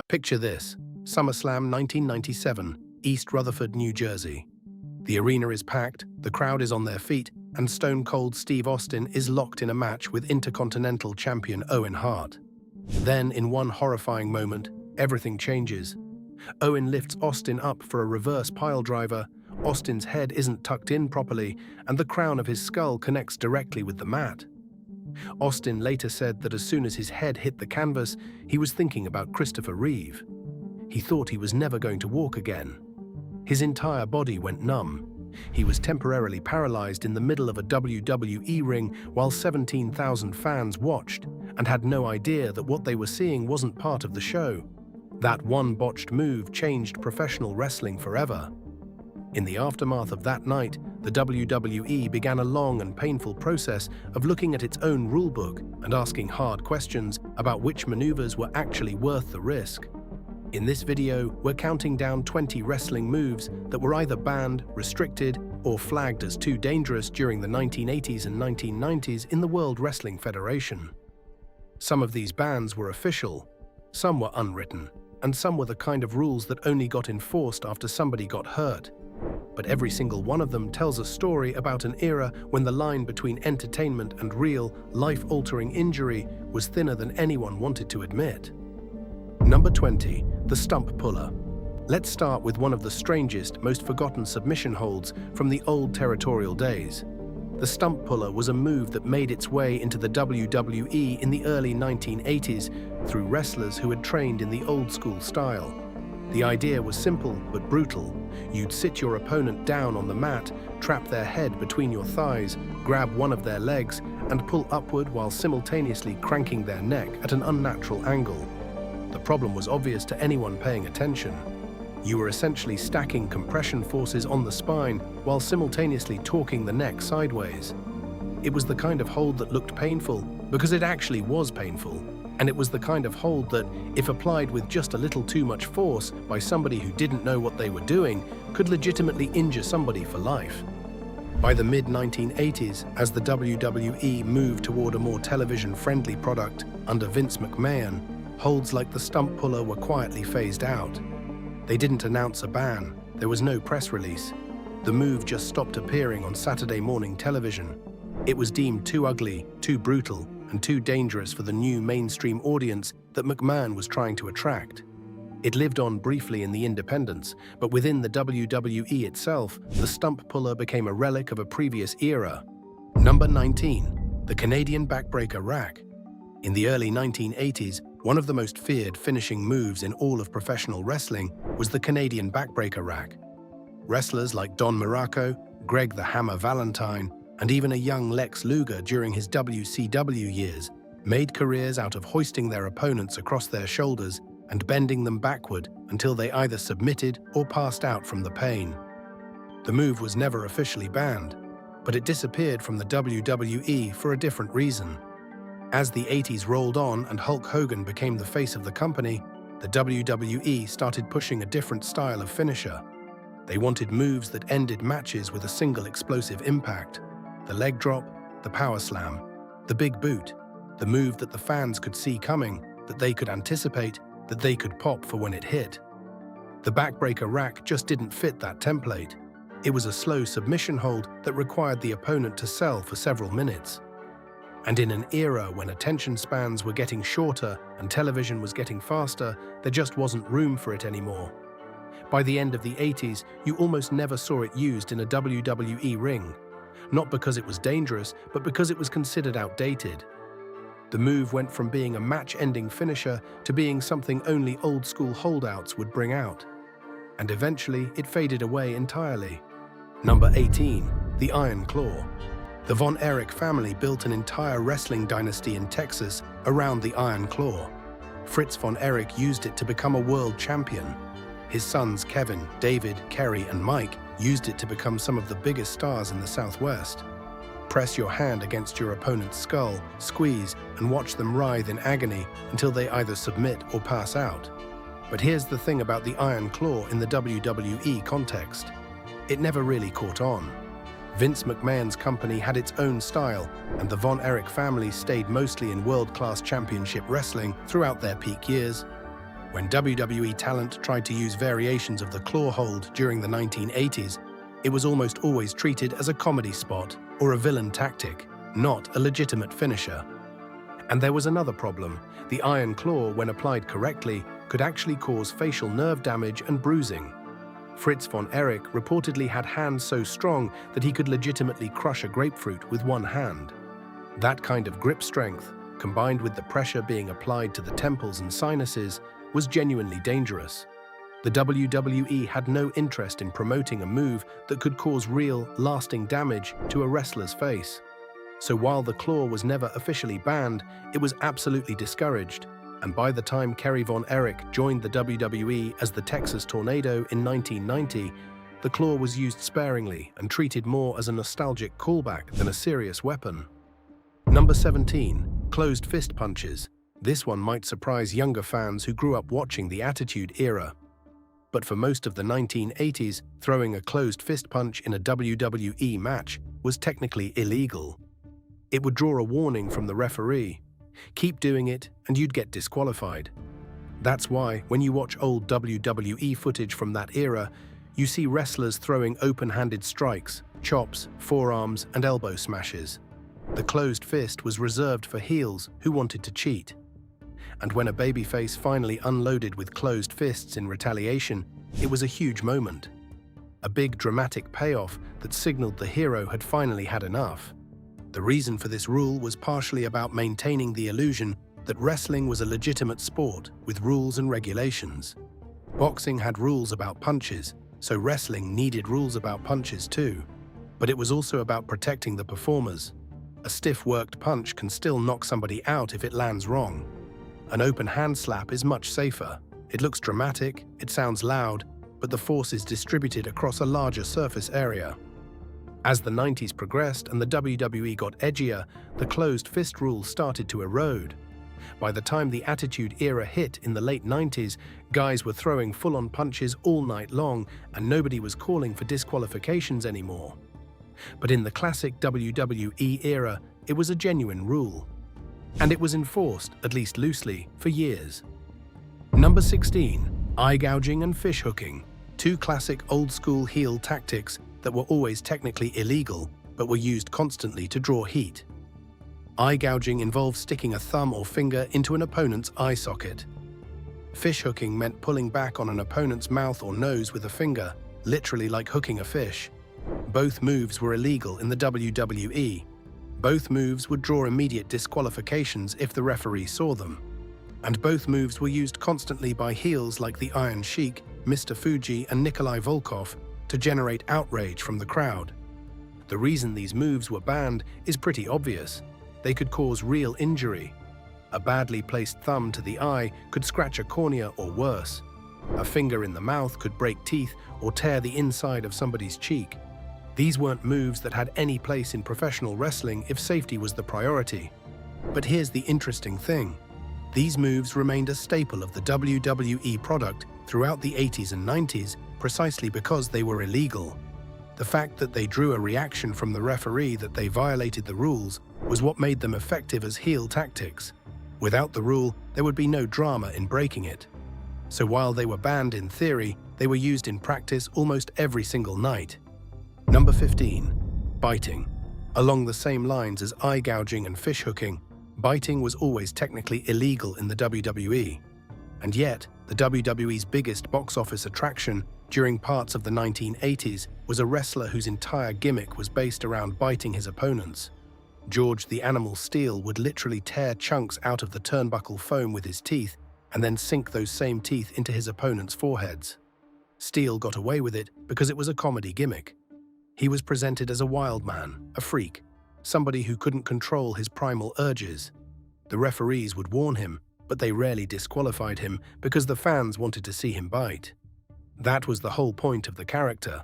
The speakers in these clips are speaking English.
Picture this: SummerSlam 1997, East Rutherford, New Jersey. The arena is packed, the crowd is on their feet, and Stone Cold Steve Austin is locked in a match with Intercontinental Champion Owen Hart. Then, in one horrifying moment, everything changes. Owen lifts Austin up for a reverse piledriver. Austin's head isn't tucked in properly, and the crown of his skull connects directly with the mat. Austin later said that as soon as his head hit the canvas, he was thinking about Christopher Reeve. He thought he was never going to walk again. His entire body went numb. He was temporarily paralyzed in the middle of a WWE ring while 17,000 fans watched and had no idea that what they were seeing wasn't part of the show. That one botched move changed professional wrestling forever. In the aftermath of that night, the WWE began a long and painful process of looking at its own rulebook and asking hard questions about which maneuvers were actually worth the risk. In this video, we're counting down 20 wrestling moves that were either banned, restricted, or flagged as too dangerous during the 1980s and 1990s in the World Wrestling Federation. Some of these bans were official, some were unwritten, and some were the kind of rules that only got enforced after somebody got hurt. But every single one of them tells a story about an era when the line between entertainment and real, life-altering injury was thinner than anyone wanted to admit. Number 20. The stump puller. Let's start with one of the strangest, most forgotten submission holds from the old territorial days. The stump puller was a move that made its way into the WWE in the early 1980s through wrestlers who had trained in the old-school style. The idea was simple but brutal. You'd sit your opponent down on the mat, trap their head between your thighs, grab one of their legs, and pull upward while simultaneously cranking their neck at an unnatural angle. The problem was obvious to anyone paying attention. You were essentially stacking compression forces on the spine while simultaneously torquing the neck sideways. It was the kind of hold that looked painful because it actually was painful. And it was the kind of hold that, if applied with just a little too much force by somebody who didn't know what they were doing, could legitimately injure somebody for life. By the mid-1980s, as the WWE moved toward a more television-friendly product under Vince McMahon, holds like the stump puller were quietly phased out. They didn't announce a ban, there was no press release. The move just stopped appearing on Saturday morning television. It was deemed too ugly, too brutal, and too dangerous for the new mainstream audience that McMahon was trying to attract. It lived on briefly in the independents, but within the WWE itself, the stump puller became a relic of a previous era. Number 19. The Canadian backbreaker rack. In the early 1980s, one of the most feared finishing moves in all of professional wrestling was the Canadian backbreaker rack. Wrestlers like Don Muraco, Greg the Hammer Valentine, and even a young Lex Luger during his WCW years made careers out of hoisting their opponents across their shoulders and bending them backward until they either submitted or passed out from the pain. The move was never officially banned, but it disappeared from the WWE for a different reason. As the 80s rolled on and Hulk Hogan became the face of the company, the WWE started pushing a different style of finisher. They wanted moves that ended matches with a single explosive impact. The leg drop, the power slam, the big boot, the move that the fans could see coming, that they could anticipate, that they could pop for when it hit. The backbreaker rack just didn't fit that template. It was a slow submission hold that required the opponent to sell for several minutes. And in an era when attention spans were getting shorter and television was getting faster, there just wasn't room for it anymore. By the end of the 80s, you almost never saw it used in a WWE ring. Not because it was dangerous, but because it was considered outdated. The move went from being a match-ending finisher to being something only old-school holdouts would bring out. And eventually, it faded away entirely. Number 18. The Iron Claw. The Von Erich family built an entire wrestling dynasty in Texas around the Iron Claw. Fritz Von Erich used it to become a world champion. His sons Kevin, David, Kerry, and Mike used it to become some of the biggest stars in the Southwest. Press your hand against your opponent's skull, squeeze, and watch them writhe in agony until they either submit or pass out. But here's the thing about the Iron Claw in the WWE context. It never really caught on. Vince McMahon's company had its own style, and the Von Erich family stayed mostly in world-class championship wrestling throughout their peak years. When WWE talent tried to use variations of the claw hold during the 1980s, it was almost always treated as a comedy spot or a villain tactic, not a legitimate finisher. And there was another problem. The iron claw, when applied correctly, could actually cause facial nerve damage and bruising. Fritz von Erich reportedly had hands so strong that he could legitimately crush a grapefruit with one hand. That kind of grip strength, combined with the pressure being applied to the temples and sinuses, was genuinely dangerous. The WWE had no interest in promoting a move that could cause real, lasting damage to a wrestler's face. So while the claw was never officially banned, it was absolutely discouraged, and by the time Kerry Von Erich joined the WWE as the Texas Tornado in 1990, the claw was used sparingly and treated more as a nostalgic callback than a serious weapon. Number 17. Closed fist punches. This one might surprise younger fans who grew up watching the Attitude Era. But for most of the 1980s, throwing a closed fist punch in a WWE match was technically illegal. It would draw a warning from the referee. Keep doing it and you'd get disqualified. That's why, when you watch old WWE footage from that era, you see wrestlers throwing open-handed strikes, chops, forearms, and elbow smashes. The closed fist was reserved for heels who wanted to cheat. And when a babyface finally unloaded with closed fists in retaliation, it was a huge moment. A big dramatic payoff that signaled the hero had finally had enough. The reason for this rule was partially about maintaining the illusion that wrestling was a legitimate sport with rules and regulations. Boxing had rules about punches, so wrestling needed rules about punches too. But it was also about protecting the performers. A stiff-worked punch can still knock somebody out if it lands wrong. An open hand slap is much safer. It looks dramatic, it sounds loud, but the force is distributed across a larger surface area. As the 90s progressed and the WWE got edgier, the closed fist rule started to erode. By the time the Attitude Era hit in the late 90s, guys were throwing full-on punches all night long and nobody was calling for disqualifications anymore. But in the classic WWE era, it was a genuine rule. And it was enforced, at least loosely, for years. Number 16. Eye gouging and fish hooking. Two classic old-school heel tactics that were always technically illegal, but were used constantly to draw heat. Eye gouging involved sticking a thumb or finger into an opponent's eye socket. Fish hooking meant pulling back on an opponent's mouth or nose with a finger, literally like hooking a fish. Both moves were illegal in the WWE. Both moves would draw immediate disqualifications if the referee saw them. And both moves were used constantly by heels like the Iron Sheik, Mr. Fuji, and Nikolai Volkov to generate outrage from the crowd. The reason these moves were banned is pretty obvious. They could cause real injury. A badly placed thumb to the eye could scratch a cornea or worse. A finger in the mouth could break teeth or tear the inside of somebody's cheek. These weren't moves that had any place in professional wrestling if safety was the priority. But here's the interesting thing. These moves remained a staple of the WWE product throughout the 80s and 90s precisely because they were illegal. The fact that they drew a reaction from the referee that they violated the rules was what made them effective as heel tactics. Without the rule, there would be no drama in breaking it. So while they were banned in theory, they were used in practice almost every single night. Number 15. Biting. Along the same lines as eye gouging and fish hooking, biting was always technically illegal in the WWE. And yet, the WWE's biggest box office attraction during parts of the 1980s was a wrestler whose entire gimmick was based around biting his opponents. George the Animal Steele would literally tear chunks out of the turnbuckle foam with his teeth and then sink those same teeth into his opponents' foreheads. Steele got away with it because it was a comedy gimmick. He was presented as a wild man, a freak, somebody who couldn't control his primal urges. The referees would warn him, but they rarely disqualified him because the fans wanted to see him bite. That was the whole point of the character.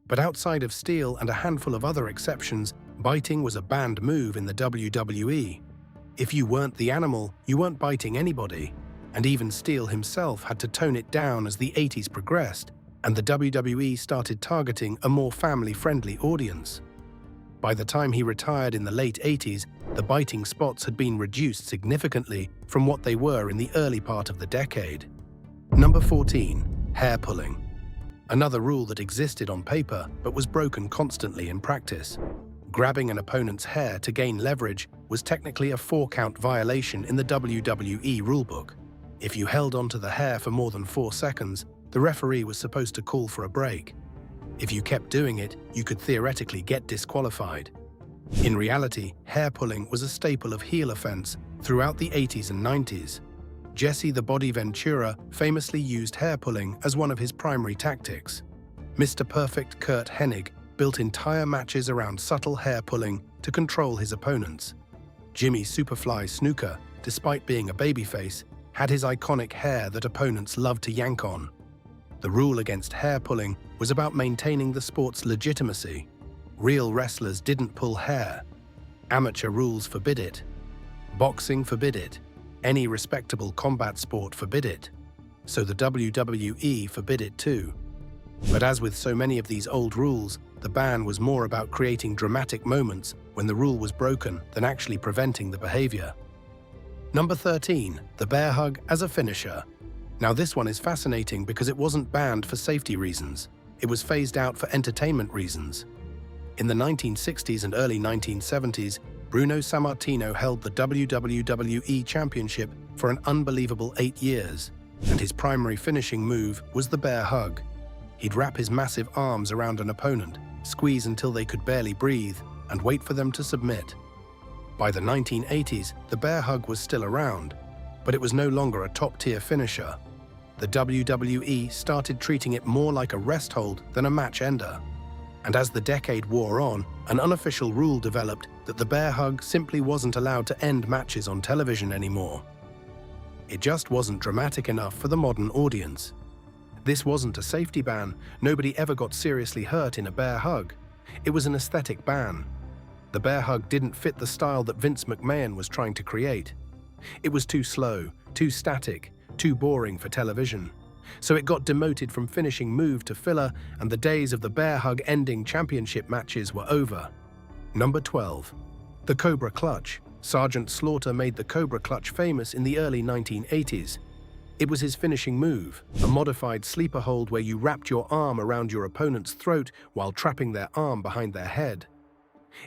But outside of Steele and a handful of other exceptions, biting was a banned move in the WWE. If you weren't the Animal, you weren't biting anybody. And even Steele himself had to tone it down as the 80s progressed, and the WWE started targeting a more family-friendly audience. By the time he retired in the late 80s, the biting spots had been reduced significantly from what they were in the early part of the decade. Number 14. Hair pulling. Another rule that existed on paper but was broken constantly in practice. Grabbing an opponent's hair to gain leverage was technically a 4-count violation in the WWE rulebook. If you held onto the hair for more than 4 seconds, the referee was supposed to call for a break. If you kept doing it, you could theoretically get disqualified. In reality, hair pulling was a staple of heel offense throughout the 80s and 90s. Jesse the Body Ventura famously used hair pulling as one of his primary tactics. Mr. Perfect Curt Hennig built entire matches around subtle hair pulling to control his opponents. Jimmy Superfly Snuka, despite being a babyface, had his iconic hair that opponents loved to yank on. The rule against hair pulling was about maintaining the sport's legitimacy. Real wrestlers didn't pull hair. Amateur rules forbid it. Boxing forbid it. Any respectable combat sport forbid it. So the WWE forbid it too. But as with so many of these old rules, the ban was more about creating dramatic moments when the rule was broken than actually preventing the behavior. Number 13. The bear hug as a finisher. Now this one is fascinating because it wasn't banned for safety reasons. It was phased out for entertainment reasons. In the 1960s and early 1970s, Bruno Sammartino held the WWE Championship for an unbelievable 8 years, and his primary finishing move was the bear hug. He'd wrap his massive arms around an opponent, squeeze until they could barely breathe, and wait for them to submit. By the 1980s, the bear hug was still around, but it was no longer a top-tier finisher. The WWE started treating it more like a rest hold than a match ender. And as the decade wore on, an unofficial rule developed that the bear hug simply wasn't allowed to end matches on television anymore. It just wasn't dramatic enough for the modern audience. This wasn't a safety ban. Nobody ever got seriously hurt in a bear hug. It was an aesthetic ban. The bear hug didn't fit the style that Vince McMahon was trying to create. It was too slow, too static, too boring for television. So it got demoted from finishing move to filler, and the days of the bear hug ending championship matches were over. Number 12. The Cobra Clutch. Sergeant Slaughter made the Cobra Clutch famous in the early 1980s. It was his finishing move, a modified sleeper hold where you wrapped your arm around your opponent's throat while trapping their arm behind their head.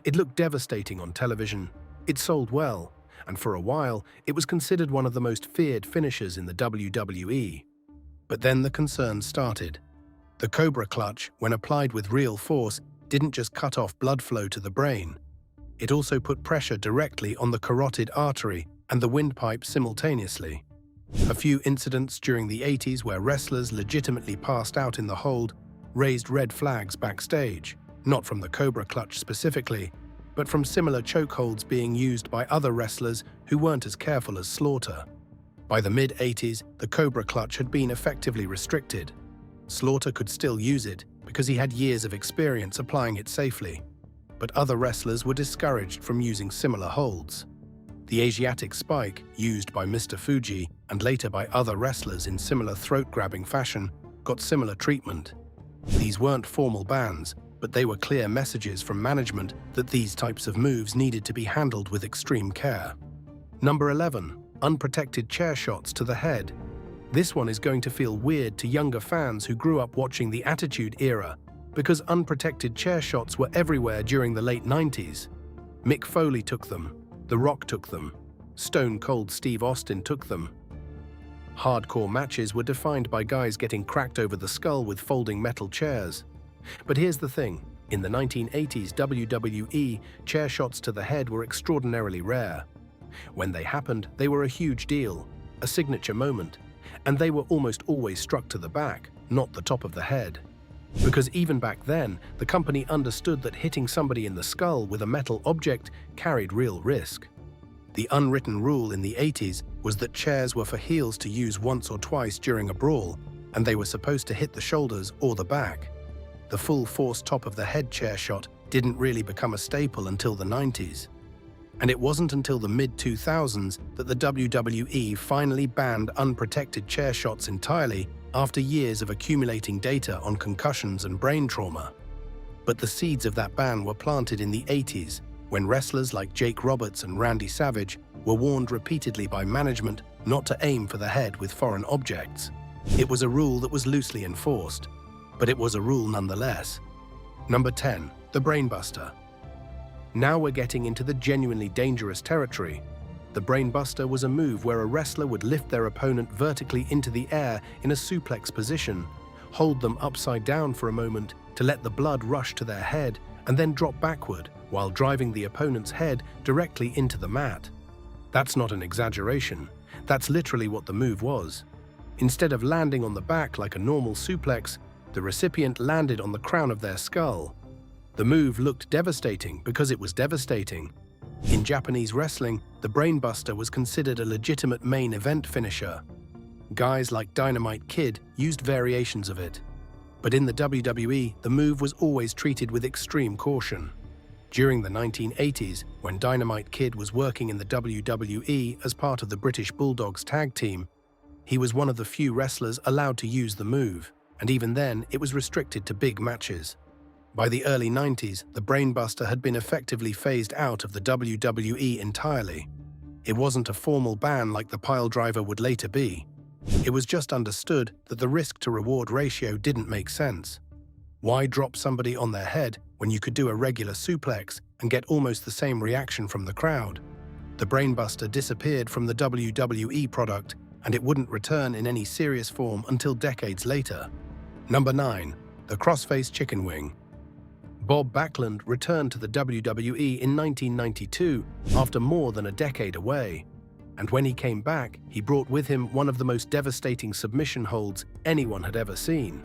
It looked devastating on television. It sold well, and for a while, it was considered one of the most feared finishers in the WWE. But then the concerns started. The Cobra Clutch, when applied with real force, didn't just cut off blood flow to the brain. It also put pressure directly on the carotid artery and the windpipe simultaneously. A few incidents during the 80s where wrestlers legitimately passed out in the hold raised red flags backstage, not from the Cobra Clutch specifically, but from similar chokeholds being used by other wrestlers who weren't as careful as Slaughter. By the mid-80s, the Cobra Clutch had been effectively restricted. Slaughter could still use it because he had years of experience applying it safely, but other wrestlers were discouraged from using similar holds. The Asiatic spike, used by Mr. Fuji and later by other wrestlers in similar throat-grabbing fashion, got similar treatment. These weren't formal bans, but they were clear messages from management that these types of moves needed to be handled with extreme care. Number 11. Unprotected chair shots to the head. This one is going to feel weird to younger fans who grew up watching the Attitude Era, because unprotected chair shots were everywhere during the late 90s. Mick Foley took them, The Rock took them, Stone Cold Steve Austin took them. Hardcore matches were defined by guys getting cracked over the skull with folding metal chairs. But here's the thing, in the 1980s WWE, chair shots to the head were extraordinarily rare. When they happened, they were a huge deal, a signature moment, and they were almost always struck to the back, not the top of the head. Because even back then, the company understood that hitting somebody in the skull with a metal object carried real risk. The unwritten rule in the 80s was that chairs were for heels to use once or twice during a brawl, and they were supposed to hit the shoulders or the back. The full force top of the head chair shot didn't really become a staple until the 90s. And it wasn't until the mid-2000s that the WWE finally banned unprotected chair shots entirely after years of accumulating data on concussions and brain trauma. But the seeds of that ban were planted in the 80s, when wrestlers like Jake Roberts and Randy Savage were warned repeatedly by management not to aim for the head with foreign objects. It was a rule that was loosely enforced, but it was a rule nonetheless. Number 10. The Brainbuster. Now we're getting into the genuinely dangerous territory. The Brainbuster was a move where a wrestler would lift their opponent vertically into the air in a suplex position, hold them upside down for a moment to let the blood rush to their head, and then drop backward while driving the opponent's head directly into the mat. That's not an exaggeration. That's literally what the move was. Instead of landing on the back like a normal suplex, the recipient landed on the crown of their skull. The move looked devastating because it was devastating. In Japanese wrestling, the Brainbuster was considered a legitimate main event finisher. Guys like Dynamite Kid used variations of it. But in the WWE, the move was always treated with extreme caution. During the 1980s, when Dynamite Kid was working in the WWE as part of the British Bulldogs tag team, he was one of the few wrestlers allowed to use the move, and even then, it was restricted to big matches. By the early 90s, the Brainbuster had been effectively phased out of the WWE entirely. It wasn't a formal ban like the piledriver would later be. It was just understood that the risk-to-reward ratio didn't make sense. Why drop somebody on their head when you could do a regular suplex and get almost the same reaction from the crowd? The Brainbuster disappeared from the WWE product, and it wouldn't return in any serious form until decades later. Number 9. The Crossface Chicken Wing. Bob Backlund returned to the WWE in 1992 after more than a decade away. And when he came back, he brought with him one of the most devastating submission holds anyone had ever seen: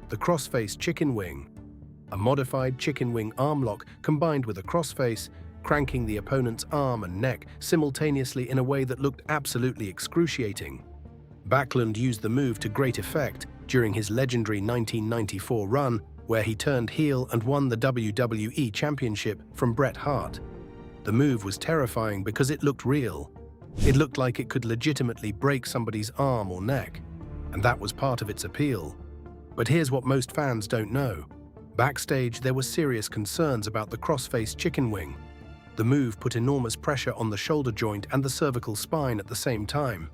the crossface chicken wing. A modified chicken wing arm lock combined with a crossface, cranking the opponent's arm and neck simultaneously in a way that looked absolutely excruciating. Backlund used the move to great effect during his legendary 1994 run, where he turned heel and won the WWE Championship from Bret Hart. The move was terrifying because it looked real. It looked like it could legitimately break somebody's arm or neck, and that was part of its appeal. But here's what most fans don't know. Backstage, there were serious concerns about the crossface chicken wing. The move put enormous pressure on the shoulder joint and the cervical spine at the same time.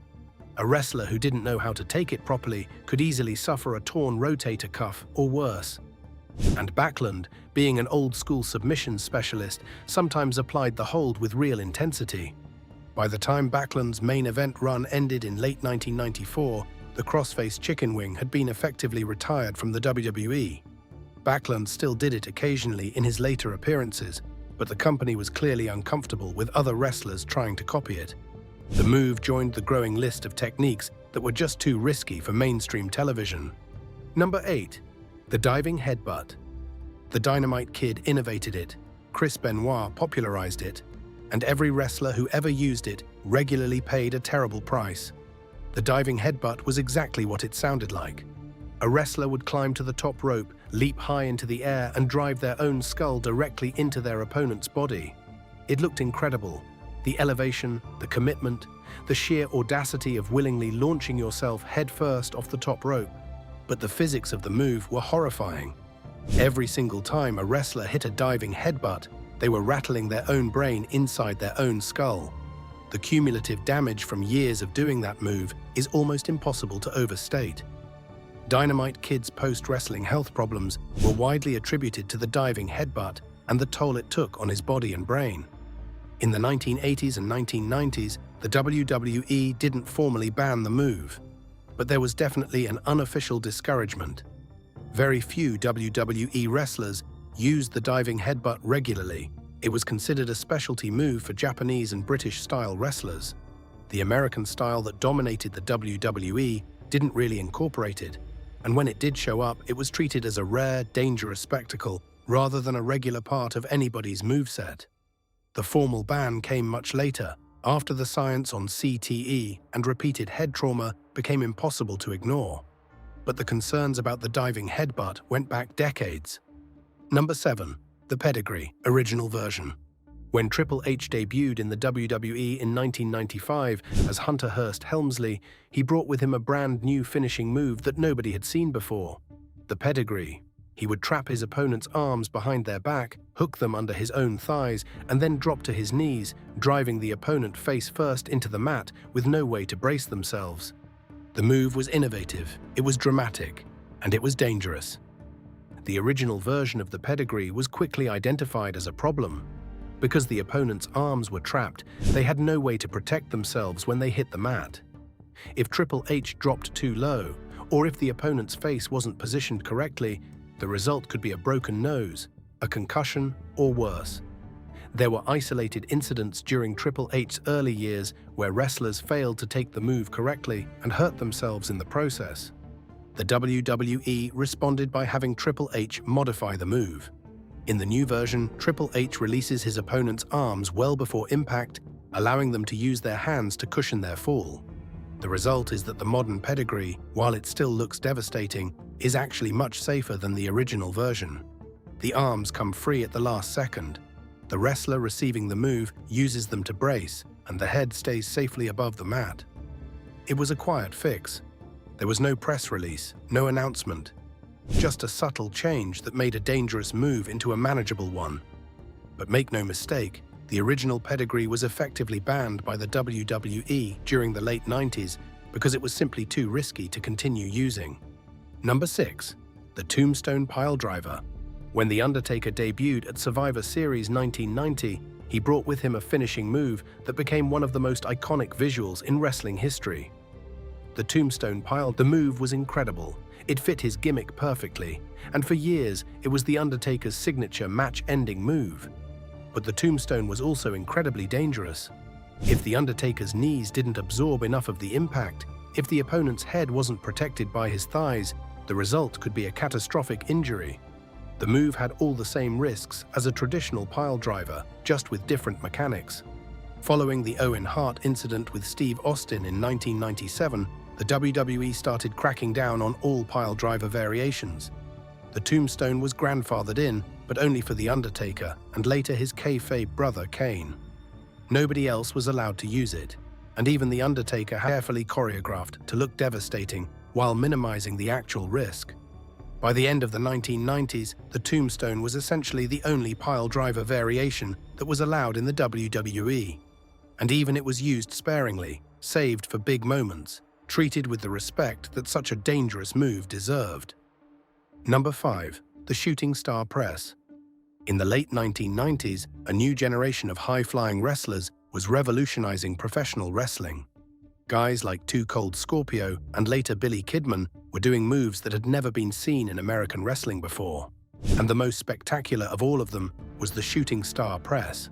A wrestler who didn't know how to take it properly could easily suffer a torn rotator cuff or worse. And Backlund, being an old-school submission specialist, sometimes applied the hold with real intensity. By the time Backlund's main event run ended in late 1994, the crossface chicken wing had been effectively retired from the WWE. Backlund still did it occasionally in his later appearances, but the company was clearly uncomfortable with other wrestlers trying to copy it. The move joined the growing list of techniques that were just too risky for mainstream television. Number 8. The diving headbutt. The Dynamite Kid innovated it, Chris Benoit popularized it, and every wrestler who ever used it regularly paid a terrible price. The diving headbutt was exactly what it sounded like. A wrestler would climb to the top rope, leap high into the air, and drive their own skull directly into their opponent's body. It looked incredible. The elevation, the commitment, the sheer audacity of willingly launching yourself headfirst off the top rope. But the physics of the move were horrifying. Every single time a wrestler hit a diving headbutt, they were rattling their own brain inside their own skull. The cumulative damage from years of doing that move is almost impossible to overstate. Dynamite Kid's post-wrestling health problems were widely attributed to the diving headbutt and the toll it took on his body and brain. In the 1980s and 1990s, the WWE didn't formally ban the move, but there was definitely an unofficial discouragement. Very few WWE wrestlers used the diving headbutt regularly. It was considered a specialty move for Japanese and British-style wrestlers. The American style that dominated the WWE didn't really incorporate it, and when it did show up, it was treated as a rare, dangerous spectacle rather than a regular part of anybody's moveset. The formal ban came much later, after the science on CTE and repeated head trauma became impossible to ignore. But the concerns about the diving headbutt went back decades. Number 7. The Pedigree, original version. When Triple H debuted in the WWE in 1995 as Hunter Hearst Helmsley, he brought with him a brand new finishing move that nobody had seen before: the Pedigree. He would trap his opponent's arms behind their back, hook them under his own thighs, and then drop to his knees, driving the opponent face first into the mat with no way to brace themselves. The move was innovative, it was dramatic, and it was dangerous. The original version of the pedigree was quickly identified as a problem. Because the opponent's arms were trapped, they had no way to protect themselves when they hit the mat. If Triple H dropped too low, or if the opponent's face wasn't positioned correctly, the result could be a broken nose, a concussion, or worse. There were isolated incidents during Triple H's early years where wrestlers failed to take the move correctly and hurt themselves in the process. The WWE responded by having Triple H modify the move. In the new version, Triple H releases his opponent's arms well before impact, allowing them to use their hands to cushion their fall. The result is that the modern pedigree, while it still looks devastating, is actually much safer than the original version. The arms come free at the last second. The wrestler receiving the move uses them to brace, and the head stays safely above the mat. It was a quiet fix. There was no press release, no announcement. Just a subtle change that made a dangerous move into a manageable one. But make no mistake, the original pedigree was effectively banned by the WWE during the late 90s because it was simply too risky to continue using. Number 6. The Tombstone Piledriver. When The Undertaker debuted at Survivor Series 1990, he brought with him a finishing move that became one of the most iconic visuals in wrestling history. The Tombstone Pile. The move was incredible. It fit his gimmick perfectly, and for years it was The Undertaker's signature match-ending move. But the Tombstone was also incredibly dangerous. If The Undertaker's knees didn't absorb enough of the impact, if the opponent's head wasn't protected by his thighs, the result could be a catastrophic injury. The move had all the same risks as a traditional piledriver, just with different mechanics. Following the Owen Hart incident with Steve Austin in 1997, the WWE started cracking down on all piledriver variations. The Tombstone was grandfathered in, but only for The Undertaker and later his kayfabe brother Kane. Nobody else was allowed to use it, and even The Undertaker had carefully choreographed to look devastating while minimizing the actual risk. By the end of the 1990s, the Tombstone was essentially the only piledriver variation that was allowed in the WWE. And even it was used sparingly, saved for big moments, treated with the respect that such a dangerous move deserved. Number 5. The Shooting Star Press. In the late 1990s, a new generation of high-flying wrestlers was revolutionizing professional wrestling. Guys like Too Cold Scorpio and later Billy Kidman were doing moves that had never been seen in American wrestling before. And the most spectacular of all of them was the Shooting Star Press.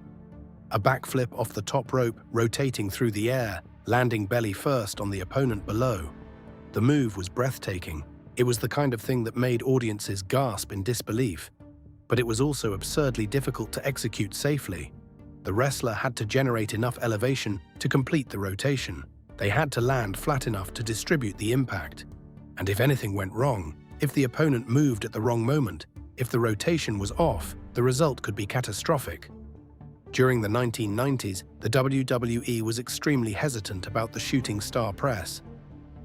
A backflip off the top rope, rotating through the air, landing belly first on the opponent below. The move was breathtaking. It was the kind of thing that made audiences gasp in disbelief. But it was also absurdly difficult to execute safely. The wrestler had to generate enough elevation to complete the rotation. They had to land flat enough to distribute the impact. And if anything went wrong, if the opponent moved at the wrong moment, if the rotation was off, the result could be catastrophic. During the 1990s, the WWE was extremely hesitant about the Shooting Star Press.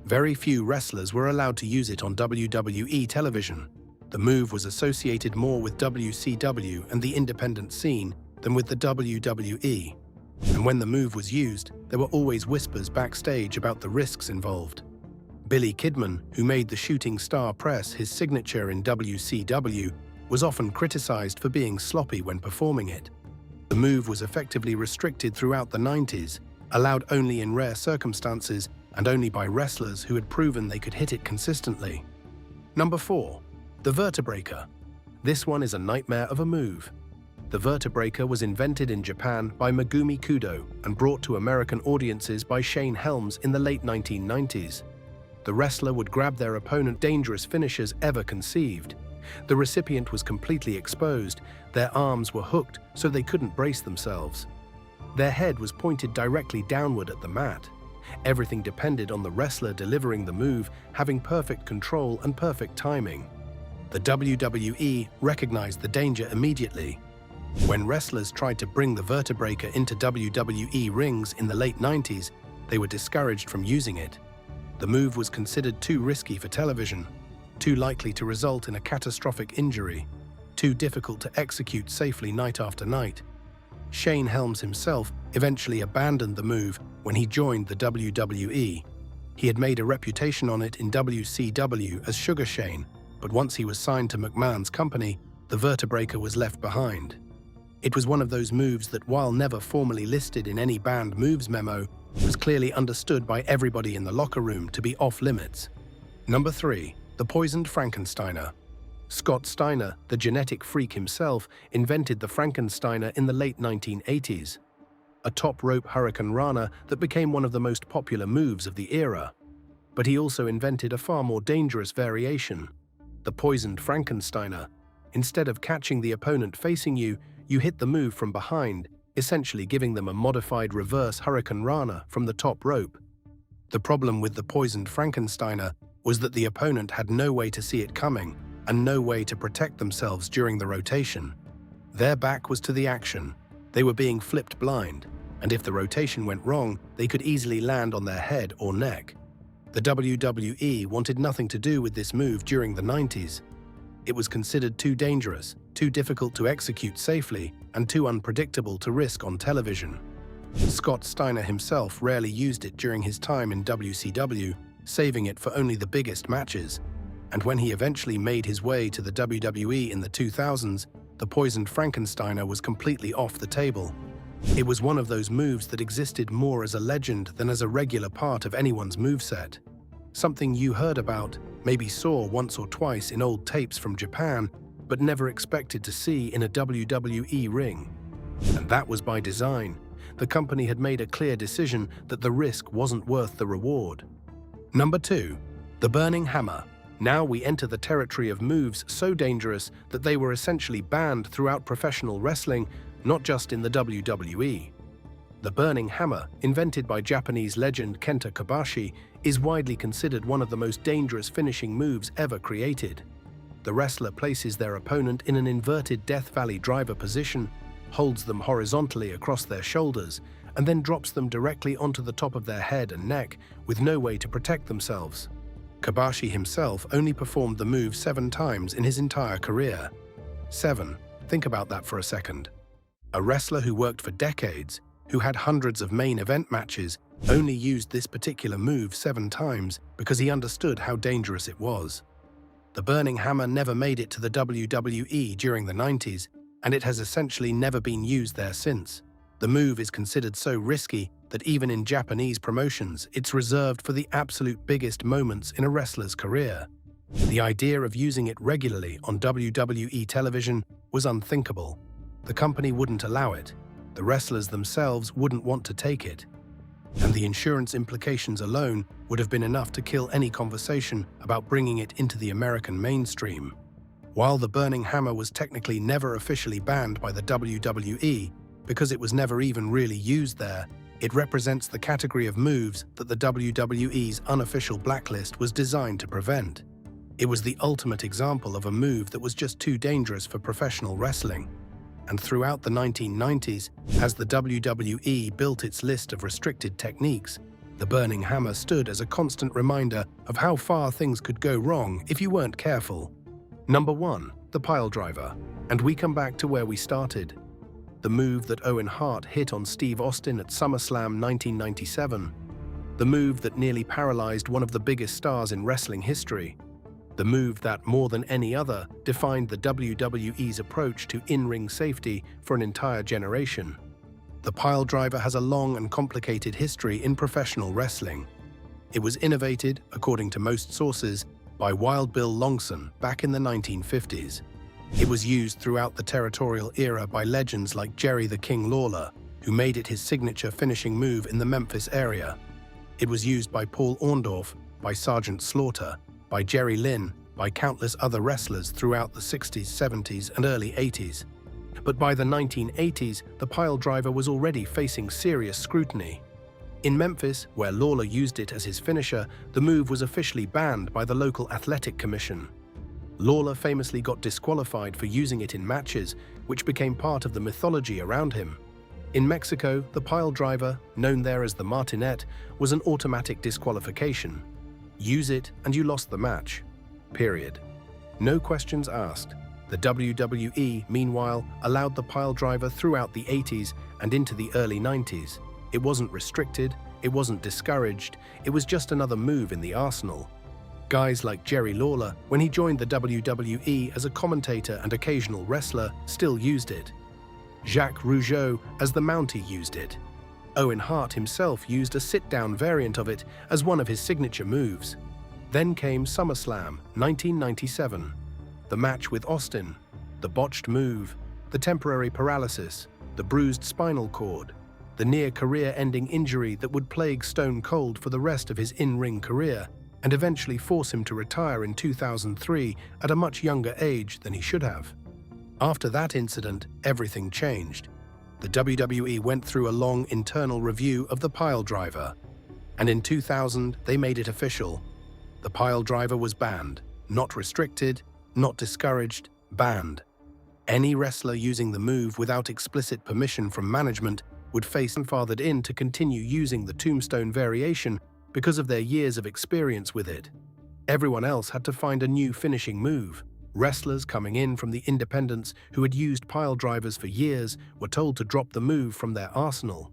Very few wrestlers were allowed to use it on WWE television. The move was associated more with WCW and the independent scene than with the WWE. And when the move was used, there were always whispers backstage about the risks involved. Billy Kidman, who made the Shooting Star Press his signature in WCW, was often criticized for being sloppy when performing it. The move was effectively restricted throughout the 90s, allowed only in rare circumstances and only by wrestlers who had proven they could hit it consistently. Number 4. The Vertebreaker. This one is a nightmare of a move. The Vertebreaker was invented in Japan by Megumi Kudo and brought to American audiences by Shane Helms in the late 1990s. The wrestler would grab their opponent, dangerous finishers ever conceived. The recipient was completely exposed, their arms were hooked so they couldn't brace themselves. Their head was pointed directly downward at the mat. Everything depended on the wrestler delivering the move, having perfect control and perfect timing. The WWE recognized the danger immediately. When wrestlers tried to bring the Vertebreaker into WWE rings in the late 90s, they were discouraged from using it. The move was considered too risky for television, too likely to result in a catastrophic injury, too difficult to execute safely night after night. Shane Helms himself eventually abandoned the move when he joined the WWE. He had made a reputation on it in WCW as Sugar Shane, but once he was signed to McMahon's company, the vertebraker was left behind. It was one of those moves that, while never formally listed in any banned moves memo, was clearly understood by everybody in the locker room to be off-limits. Number 3. The Poisoned Frankensteiner. Scott Steiner, the genetic freak himself, invented the Frankensteiner in the late 1980s. A top-rope Hurricane Rana that became one of the most popular moves of the era. But he also invented a far more dangerous variation, the Poisoned Frankensteiner. Instead of catching the opponent facing you, you hit the move from behind, essentially giving them a modified reverse Hurricane Rana from the top rope. The problem with the Poisoned Frankensteiner was that the opponent had no way to see it coming and no way to protect themselves during the rotation. Their back was to the action. They were being flipped blind, and if the rotation went wrong, they could easily land on their head or neck. The WWE wanted nothing to do with this move during the 90s. It was considered too dangerous, too difficult to execute safely, and too unpredictable to risk on television. Scott Steiner himself rarely used it during his time in WCW, saving it for only the biggest matches. And when he eventually made his way to the WWE in the 2000s, the Poisoned Frankensteiner was completely off the table. It was one of those moves that existed more as a legend than as a regular part of anyone's moveset. Something you heard about, maybe saw once or twice in old tapes from Japan, but never expected to see in a WWE ring. And that was by design. The company had made a clear decision that the risk wasn't worth the reward. Number 2. The Burning Hammer. Now we enter the territory of moves so dangerous that they were essentially banned throughout professional wrestling, not just in the WWE. The Burning Hammer, invented by Japanese legend Kenta Kobashi, is widely considered one of the most dangerous finishing moves ever created. The wrestler places their opponent in an inverted Death Valley driver position, holds them horizontally across their shoulders, and then drops them directly onto the top of their head and neck with no way to protect themselves. Kobashi himself only performed the move 7 times in his entire career. 7. Think about that for a second. A wrestler who worked for decades, who had hundreds of main event matches, only used this particular move 7 times because he understood how dangerous it was. The Burning Hammer never made it to the WWE during the 90s, and it has essentially never been used there since. The move is considered so risky that even in Japanese promotions, it's reserved for the absolute biggest moments in a wrestler's career. The idea of using it regularly on WWE television was unthinkable. The company wouldn't allow it. The wrestlers themselves wouldn't want to take it. And the insurance implications alone would have been enough to kill any conversation about bringing it into the American mainstream. While the Burning Hammer was technically never officially banned by the WWE, because it was never even really used there, it represents the category of moves that the WWE's unofficial blacklist was designed to prevent. It was the ultimate example of a move that was just too dangerous for professional wrestling. And throughout the 1990s, as the WWE built its list of restricted techniques, the Burning Hammer stood as a constant reminder of how far things could go wrong if you weren't careful. Number 1. The piledriver. And we come back to where we started. The move that Owen Hart hit on Steve Austin at SummerSlam 1997. The move that nearly paralyzed one of the biggest stars in wrestling history. The move that, more than any other, defined the WWE's approach to in-ring safety for an entire generation. The piledriver has a long and complicated history in professional wrestling. It was innovated, according to most sources, by Wild Bill Longson back in the 1950s. It was used throughout the territorial era by legends like Jerry the King Lawler, who made it his signature finishing move in the Memphis area. It was used by Paul Orndorff, by Sergeant Slaughter, by Jerry Lynn, by countless other wrestlers throughout the 60s, 70s, and early 80s. But by the 1980s, the piledriver was already facing serious scrutiny. In Memphis, where Lawler used it as his finisher, the move was officially banned by the local athletic commission. Lawler famously got disqualified for using it in matches, which became part of the mythology around him. In Mexico, the piledriver, known there as the martinet, was an automatic disqualification. Use it and you lost the match. Period. No questions asked. The WWE, meanwhile, allowed the piledriver throughout the 80s and into the early 90s. It wasn't restricted, It wasn't discouraged, it was just another move in the arsenal. Guys like Jerry Lawler, when he joined the WWE as a commentator and occasional wrestler, still used it. Jacques Rougeau, as the Mountie, used it. Owen Hart himself used a sit-down variant of it as one of his signature moves. Then came SummerSlam 1997. The match with Austin, the botched move, the temporary paralysis, the bruised spinal cord, the near-career-ending injury that would plague Stone Cold for the rest of his in-ring career and eventually force him to retire in 2003 at a much younger age than he should have. After that incident, everything changed. The WWE went through a long internal review of the piledriver, and in 2000 they made it official. The piledriver was banned, not restricted, not discouraged, banned. Any wrestler using the move without explicit permission from management would face grandfathered in to continue using the tombstone variation because of their years of experience with it. Everyone else had to find a new finishing move. Wrestlers coming in from the independents who had used piledrivers for years were told to drop the move from their arsenal.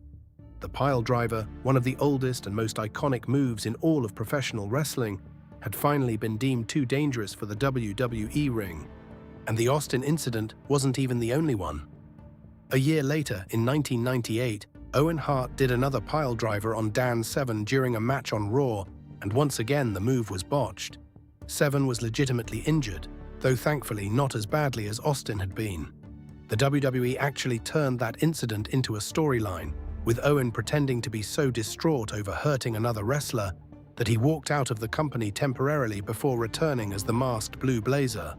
The piledriver, one of the oldest and most iconic moves in all of professional wrestling, had finally been deemed too dangerous for the WWE ring. And the Austin incident wasn't even the only one. A year later, in 1998, Owen Hart did another piledriver on Dan Severn during a match on Raw, and once again the move was botched. Severn was legitimately injured, though thankfully not as badly as Austin had been. The WWE actually turned that incident into a storyline, with Owen pretending to be so distraught over hurting another wrestler that he walked out of the company temporarily before returning as the masked Blue Blazer.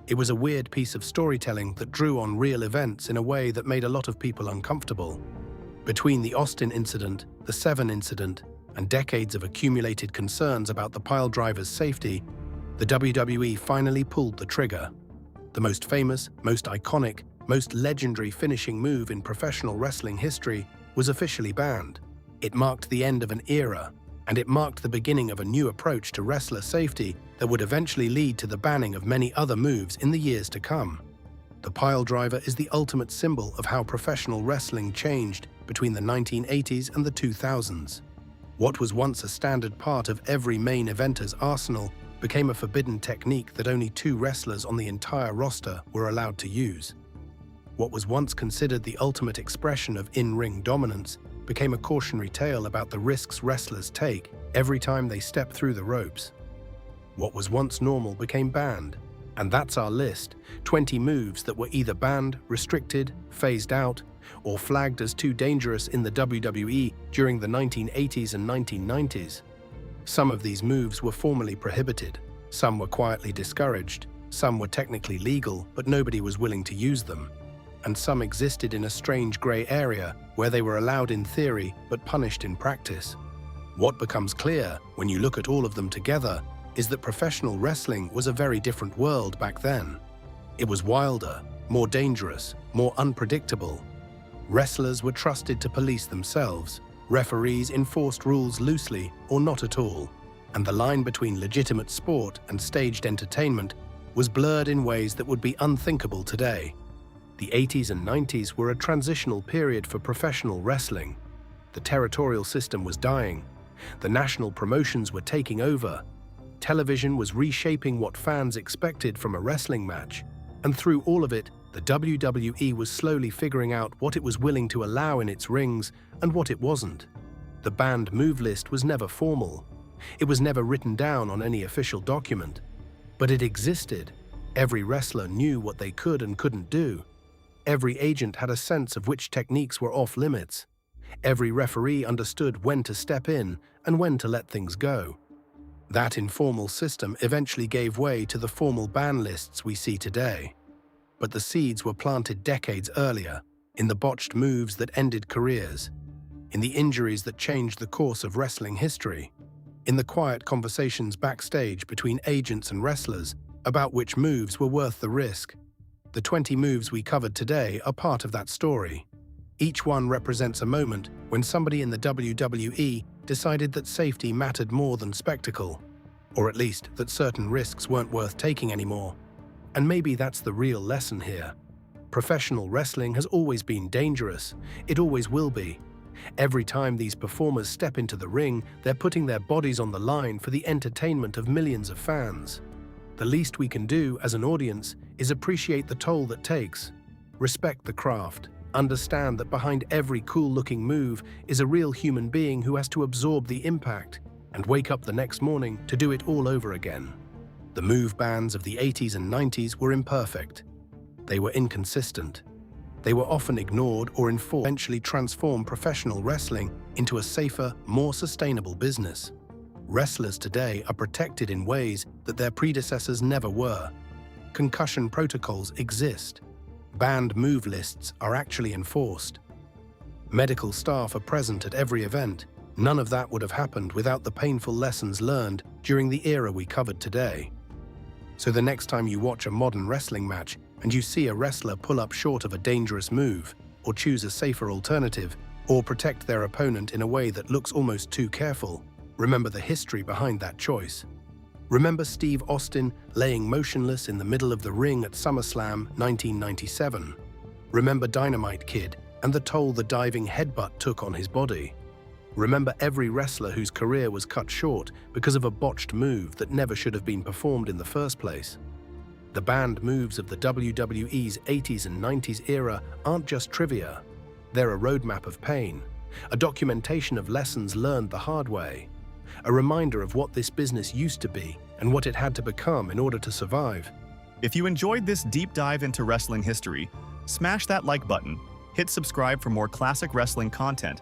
It was a weird piece of storytelling that drew on real events in a way that made a lot of people uncomfortable. Between the Austin incident, the Severn incident, and decades of accumulated concerns about the piledriver's safety, the WWE finally pulled the trigger. The most famous, most iconic, most legendary finishing move in professional wrestling history was officially banned. It marked the end of an era, and it marked the beginning of a new approach to wrestler safety that would eventually lead to the banning of many other moves in the years to come. The piledriver is the ultimate symbol of how professional wrestling changed between the 1980s and the 2000s. What was once a standard part of every main eventer's arsenal became a forbidden technique that only 2 wrestlers on the entire roster were allowed to use. What was once considered the ultimate expression of in-ring dominance became a cautionary tale about the risks wrestlers take every time they step through the ropes. What was once normal became banned, and that's our list: 20 moves that were either banned, restricted, phased out, or flagged as too dangerous in the WWE during the 1980s and 1990s. Some of these moves were formally prohibited, some were quietly discouraged, some were technically legal but nobody was willing to use them, and some existed in a strange grey area where they were allowed in theory but punished in practice. What becomes clear when you look at all of them together is that professional wrestling was a very different world back then. It was wilder, more dangerous, more unpredictable. Wrestlers were trusted to police themselves. Referees enforced rules loosely or not at all, and the line between legitimate sport and staged entertainment was blurred in ways that would be unthinkable today. The 80s and 90s were a transitional period for professional wrestling. The territorial system was dying. The national promotions were taking over. Television was reshaping what fans expected from a wrestling match, and through all of it, the WWE was slowly figuring out what it was willing to allow in its rings and what it wasn't. The banned move list was never formal. It was never written down on any official document. But it existed. Every wrestler knew what they could and couldn't do. Every agent had a sense of which techniques were off limits. Every referee understood when to step in and when to let things go. That informal system eventually gave way to the formal ban lists we see today. But the seeds were planted decades earlier, in the botched moves that ended careers, in the injuries that changed the course of wrestling history, in the quiet conversations backstage between agents and wrestlers about which moves were worth the risk. The 20 moves we covered today are part of that story. Each one represents a moment when somebody in the WWE decided that safety mattered more than spectacle, or at least that certain risks weren't worth taking anymore. And maybe that's the real lesson here. Professional wrestling has always been dangerous. It always will be. Every time these performers step into the ring, they're putting their bodies on the line for the entertainment of millions of fans. The least we can do as an audience is appreciate the toll that takes. Respect the craft. Understand that behind every cool-looking move is a real human being who has to absorb the impact and wake up the next morning to do it all over again. The move bands of the 80s and 90s were imperfect. They were inconsistent. They were often ignored or enforced, eventually transformed professional wrestling into a safer, more sustainable business. Wrestlers today are protected in ways that their predecessors never were. Concussion protocols exist. Banned move lists are actually enforced. Medical staff are present at every event. None of that would have happened without the painful lessons learned during the era we covered today. So the next time you watch a modern wrestling match and you see a wrestler pull up short of a dangerous move, or choose a safer alternative, or protect their opponent in a way that looks almost too careful, remember the history behind that choice. Remember Steve Austin laying motionless in the middle of the ring at SummerSlam 1997. Remember Dynamite Kid and the toll the diving headbutt took on his body. Remember every wrestler whose career was cut short because of a botched move that never should have been performed in the first place. The banned moves of the WWE's 80s and 90s era aren't just trivia. They're a roadmap of pain, a documentation of lessons learned the hard way, a reminder of what this business used to be and what it had to become in order to survive. If you enjoyed this deep dive into wrestling history, smash that like button, hit subscribe for more classic wrestling content,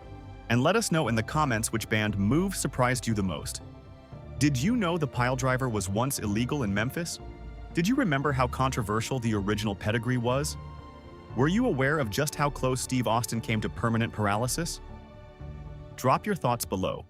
and let us know in the comments which banned move surprised you the most. Did you know the piledriver was once illegal in Memphis? Did you remember how controversial the original pedigree was? Were you aware of just how close Steve Austin came to permanent paralysis? Drop your thoughts below.